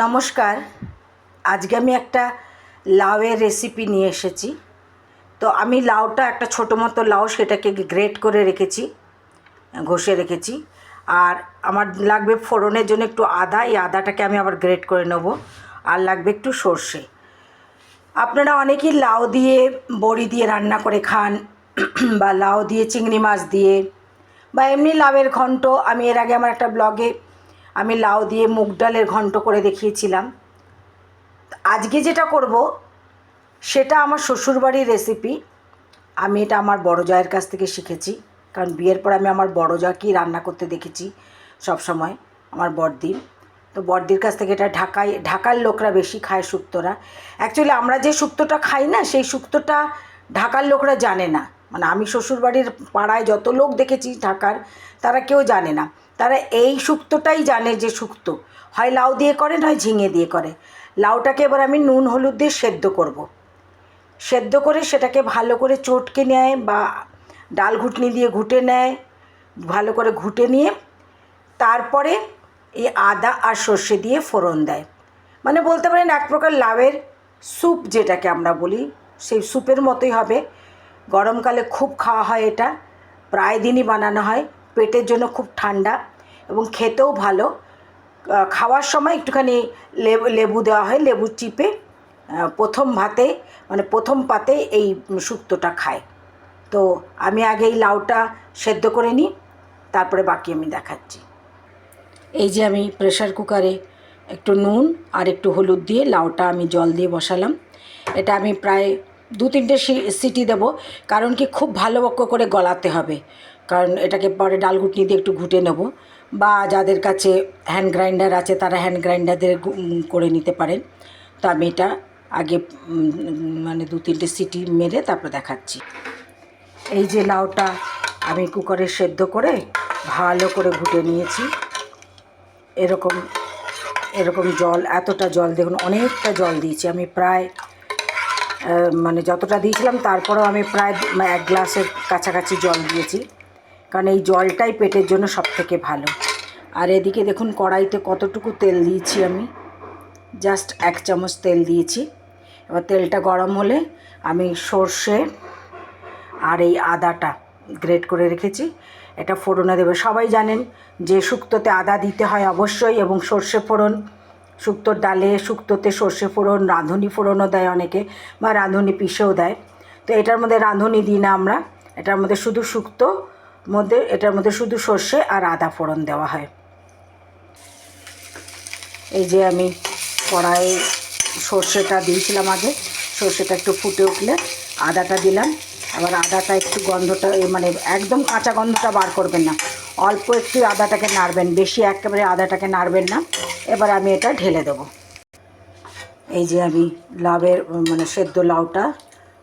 নমস্কার। আজকে আমি একটা লাউয়ের রেসিপি নিয়ে এসেছি। তো আমি লাউটা একটা ছোটো মতো লাউ, সেটাকে গ্রেট করে রেখেছি, ঘষে রেখেছি। আর আমার লাগবে ফোড়নের জন্য একটু আদা, এই আদাটাকে আমি আবার গ্রেট করে নেব। আর লাগবে একটু সর্ষে। আপনারা অনেকেই লাউ দিয়ে বড়ি দিয়ে রান্না করে খান, বা লাউ দিয়ে চিংড়ি মাছ দিয়ে, বা এমনি লাউয়ের ঘন্ট। আমি এর আগে আমার একটা ব্লগে আমি লাউ দিয়ে মুগ ডালের ঘন্ট করে দেখিয়েছিলাম। আজকে যেটা করব সেটা আমার শ্বশুরবাড়ির রেসিপি। আমি এটা আমার বড় জায়ের কাছ থেকে শিখেছি, কারণ বিয়ের পর আমি আমার বড় জাকেই রান্না করতে দেখেছি সব সময়, আমার বড়দি। তো বড়দির কাছ থেকে এটা ঢাকার লোকরা বেশি খায় শুক্তোরা। অ্যাকচুয়ালি আমরা যে শুক্তোটা খাই না, সেই শুক্তোটা ঢাকার লোকরা জানে না। মানে আমি শ্বশুরবাড়ির পাড়ায় যত লোক দেখেছি ঢাকার, তারা কেউ জানে না। তারা এই শুক্তোটাই জানে যে শুক্তো হয় লাউ দিয়ে করে, নয় ঝিঙে দিয়ে করে। লাউটাকে এবার আমি নুন হলুদ দিয়ে সেদ্ধ করব। সেদ্ধ করে সেটাকে ভালো করে চটকে নেয়, বা ডাল ঘুটনি দিয়ে ঘুটে নেয়, ভালো করে ঘুটে নিয়ে তারপরে এই আদা আর সর্ষে দিয়ে ফোড়ন দেয়। মানে বলতে পারেন এক প্রকার লাউয়ের স্যুপ যেটাকে আমরা বলি, সেই স্যুপের মতোই হবে। গরমকালে খুব খাওয়া হয় এটা, প্রায় দিনই বানানো হয়। পেটের জন্য খুব ঠান্ডা এবং খেতেও ভালো। খাওয়ার সময় একটুখানি লেবু দেওয়া হয়, লেবু চিপে প্রথম ভাতে, মানে প্রথম পাতে এই শুক্তোটা খায়। তো আমি আগে এই লাউটা সেদ্ধ করে নিই, তারপরে বাকি আমি দেখাচ্ছি। এই যে আমি প্রেসার কুকারে একটু নুন আর একটু হলুদ দিয়ে লাউটা আমি জল দিয়ে বসালাম। এটা আমি প্রায় 2-3টে সিটি দেব, কারণ কি খুব ভালো করে গলাতে হবে। কারণ এটাকে পরে ডাল ঘুটনি দিয়ে একটু ঘুটে নেব, বা যাদের কাছে হ্যান্ড গ্রাইন্ডার আছে তারা হ্যান্ড গ্রাইন্ডার দিয়ে করে নিতে পারেন। তো আমি এটা আগে মানে 2-3টে সিটি মেরে তারপর দেখাচ্ছি। এই যে লাউটা আমি কুকারে সেদ্ধ করে ভালো করে ঘুটে নিয়েছি। এরকম এরকম জল, এতটা জল দেখুন, অনেকটা জল দিয়েছি আমি, প্রায় মানে যতটা দিয়েছিলাম তারপরেও আমি প্রায় 1 গ্লাসের কাছাকাছি জল দিয়েছি, কারণ এই জলটাই পেটের জন্য সবথেকে ভালো। আর এদিকে দেখুন কড়াইতে কতটুকু তেল দিয়েছি আমি, জাস্ট 1 চামচ তেল দিয়েছি। এবার তেলটা গরম হলে আমি সর্ষে আর এই আদাটা গ্রেট করে রেখেছি এটা ফোড়নে দেবে। সবাই জানেন যে শুক্তোতে আদা দিতে হয় অবশ্যই, এবং সর্ষে ফোড়ন, শুক্তোর ডালে শুক্তোতে সর্ষে ফোড়ন, রাঁধুনি ফোড়নও দেয় অনেকে, বা রাঁধুনি পিষেও দেয়। তো এটার মধ্যে রাঁধুনি দিই না আমরা, এটার মধ্যে শুধু শুক্তো মধ্যে, এটার মধ্যে শুধু সর্ষে আর আদা ফোড়ন দেওয়া হয়। এই যে আমি কড়াইয়ে সর্ষেটা দিয়েছিলাম আগে, সর্ষেটা একটু ফুটে উঠলে আদাটা দিলাম। আবার আদাটা একটু গন্ধটা, মানে একদম কাঁচা গন্ধটা বার করবেন না, অল্প একটু আদাটাকে নাড়বেন, বেশি একেবারে আদাটাকে নাড়বেন না। এবার আমি এটা ঢেলে দেব। এই যে আমি লাউয়ের মানে সেদ্ধ লাউটা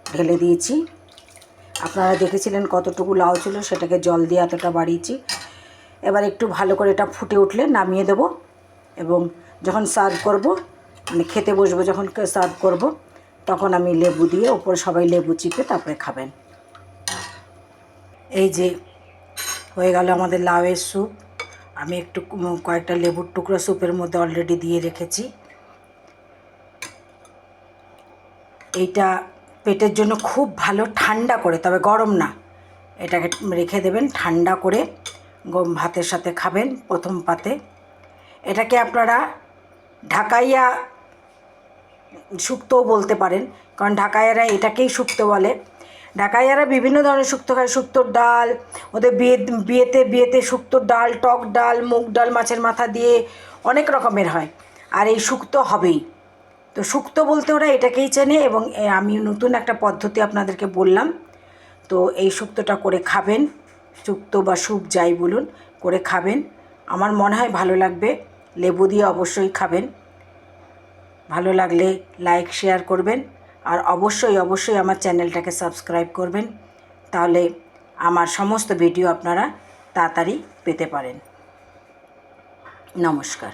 ঢেলে দিয়েছি। আপনারা দেখেছিলেন কতটুকু লাউ ছিল, সেটাকে জল দিয়ে এতটা বাড়িয়েছি। এবার একটু ভালো করে এটা ফুটে উঠলে নামিয়ে দেব, এবং যখন সার্ভ করব, মানে খেতে বসবো যখন সার্ভ করব, তখন আমি লেবু দিয়ে ওপরে সবাই লেবু চিপে তারপরে খাবেন। এই যে হয়ে গেল আমাদের লাউয়ের স্যুপ। আমি একটু কয়েকটা লেবুর টুকরো স্যুপের মধ্যে অলরেডি দিয়ে রেখেছি। এইটা পেটের জন্য খুব ভালো, ঠান্ডা করে, তবে গরম না। এটাকে রেখে দেবেন ঠান্ডা করে, ভাতের সাথে খাবেন প্রথম পাতে। এটাকে আপনারা ঢাকাইয়া শুক্তোও বলতে পারেন, কারণ ঢাকাইয়ারা এটাকেই শুক্তো বলে। ঢাকাইয়ারা বিভিন্ন ধরনের শুক্তো খায়, শুক্তোর ডাল, ওদের বিয়েতে শুক্তোর ডাল, টক ডাল, মুগ ডাল, মাছের মাথা দিয়ে অনেক রকমের হয়। আর এই শুক্তো হবেই। তো শুক্তো বলতে ওরা এটাকেই চেনে, এবং আমি নতুন একটা পদ্ধতি আপনাদেরকে বললাম। তো এই শুক্তোটা করে খাবেন, শুক্তো বা স্যুপ যাই বলুন, করে খাবেন। আমার মনে হয় ভালো লাগবে। লেবু দিয়ে অবশ্যই খাবেন। ভালো লাগলে লাইক শেয়ার করবেন, আর অবশ্যই আমার চ্যানেলটাকে সাবস্ক্রাইব করবেন, তাহলে আমার সমস্ত ভিডিও আপনারা তাড়াতাড়ি পেতে পারেন। নমস্কার।